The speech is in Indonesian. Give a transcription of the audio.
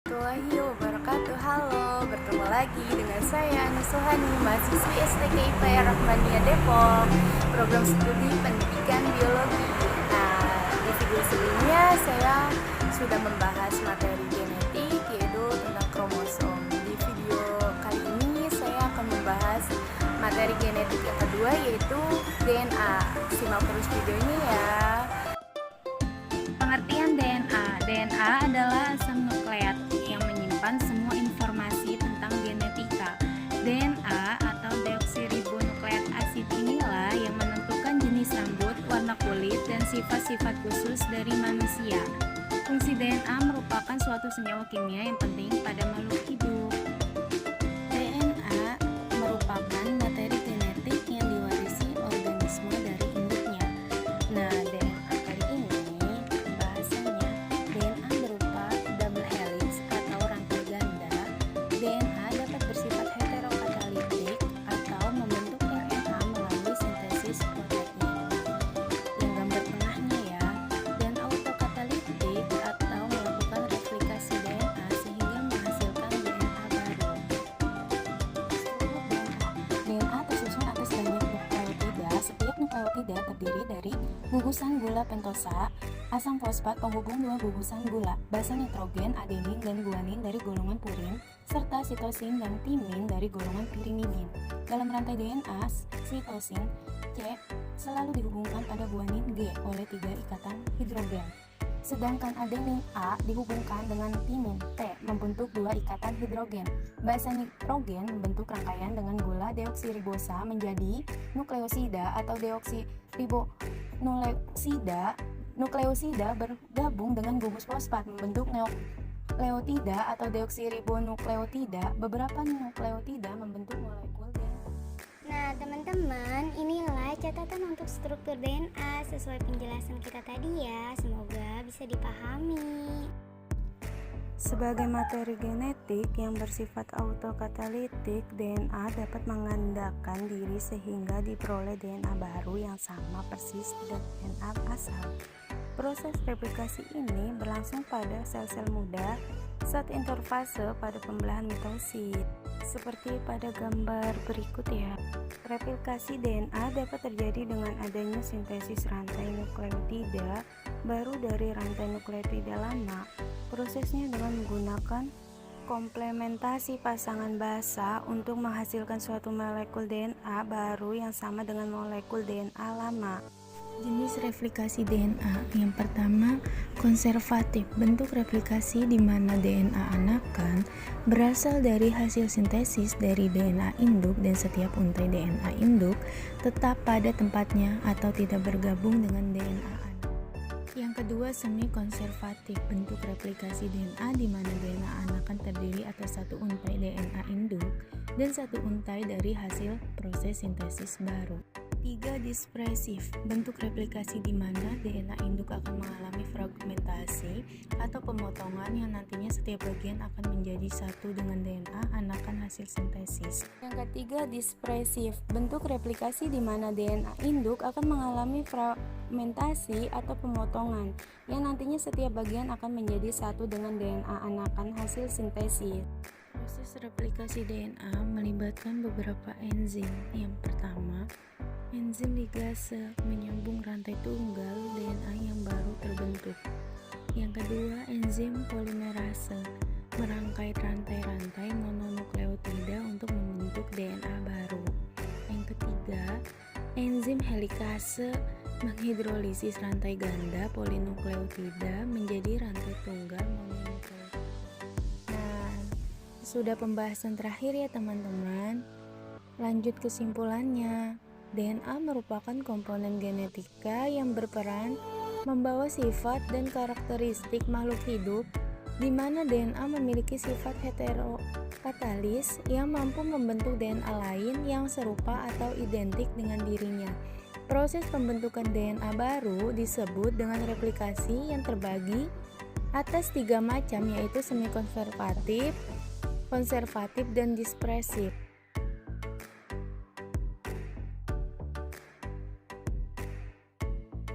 Warahmatullahi wabarakatuh. Halo, bertemu lagi dengan saya Nusuhani, mahasiswi STK IPA Rahmania Depok, program studi pendidikan biologi. Nah, di video sebelumnya saya sudah membahas materi genetik, yaitu tentang kromosom. Di video kali ini saya akan membahas materi genetik yang kedua, yaitu DNA. Simak terus videonya ya. Pengertian DNA. DNA adalah asam nukleat yang menyimpan semua informasi tentang genetika. DNA atau deoksiribonukleat asid inilah yang menentukan jenis rambut, warna kulit, dan sifat-sifat khusus dari manusia. Fungsi DNA merupakan suatu senyawa kimia yang penting pada makhluk hidup. DNA merupakan materi genetik yang diwarisi organisme dari induknya. Nah, DNA kali ini pembahasannya DNA berupa double helix atau rantai ganda. DNA dapat bersifat heterokatalitik atau membentuk RNA melalui sintesis protein. Yang gambar tengahnya ya, dan autokatalitik atau melakukan replikasi DNA sehingga menghasilkan DNA baru. DNA tersusun atas banyak nukleotida. Setiap nukleotida terdiri dari gugusan gula pentosa, asam fosfat penghubung dua gugusan gula, basa nitrogen, adenin, dan guanin dari golongan purin, serta sitosin dan timin dari golongan pirimidin. Dalam rantai DNA, sitosin C selalu dihubungkan pada guanin G oleh 3 ikatan hidrogen. Sedangkan adenin A dihubungkan dengan timin T membentuk 2 ikatan hidrogen. Basa nitrogen membentuk rangkaian dengan gula deoksiribosa menjadi nukleosida atau deoksiribonukleosida. Nukleosida bergabung dengan gugus fosfat membentuk nukleotida atau deoksiribonukleotida. Beberapa nukleotida membentuk molekul DNA. Nah, teman-teman, inilah catatan untuk struktur DNA sesuai penjelasan kita tadi ya. Semoga bisa dipahami. Sebagai materi genetik yang bersifat autokatalitik, DNA dapat menggandakan diri sehingga diperoleh DNA baru yang sama persis dengan DNA asal. Proses replikasi ini berlangsung pada sel-sel muda saat interfase pada pembelahan mitosit. Seperti pada gambar berikut ya. Replikasi DNA dapat terjadi dengan adanya sintesis rantai nukleotida baru dari rantai nukleotida lama. Prosesnya dengan menggunakan komplementasi pasangan basa untuk menghasilkan suatu molekul DNA baru yang sama dengan molekul DNA lama. Jenis replikasi DNA yang pertama, konservatif. Bentuk replikasi di mana DNA anakan berasal dari hasil sintesis dari DNA induk dan setiap untai DNA induk tetap pada tempatnya atau tidak bergabung dengan DNA anak. Yang kedua, semi konservatif. Bentuk replikasi DNA di mana DNA anakan terdiri atas satu untai DNA induk dan satu untai dari hasil proses sintesis baru. 3. Dispresif. Bentuk replikasi di mana DNA induk akan mengalami fragmentasi atau pemotongan yang nantinya setiap bagian akan menjadi satu dengan DNA anakan hasil sintesis. Yang ketiga, dispresif. Bentuk replikasi di mana DNA induk akan mengalami fragmentasi atau pemotongan yang nantinya setiap bagian akan menjadi satu dengan DNA anakan hasil sintesis. Proses replikasi DNA melibatkan beberapa enzim. Yang pertama, enzim ligase menyambung rantai tunggal DNA yang baru terbentuk. Yang kedua, enzim polimerase merangkai rantai-rantai mononukleotida untuk membentuk DNA baru. Yang ketiga, enzim helikase menghidrolisis rantai ganda polinukleotida menjadi rantai tunggal mononukleotida. Nah, sudah pembahasan terakhir ya teman-teman. Lanjut kesimpulannya. DNA merupakan komponen genetika yang berperan membawa sifat dan karakteristik makhluk hidup, di mana DNA memiliki sifat heterokatalis yang mampu membentuk DNA lain yang serupa atau identik dengan dirinya. Proses pembentukan DNA baru disebut dengan replikasi yang terbagi atas 3 macam, yaitu semi konservatif, konservatif, dan dispresif.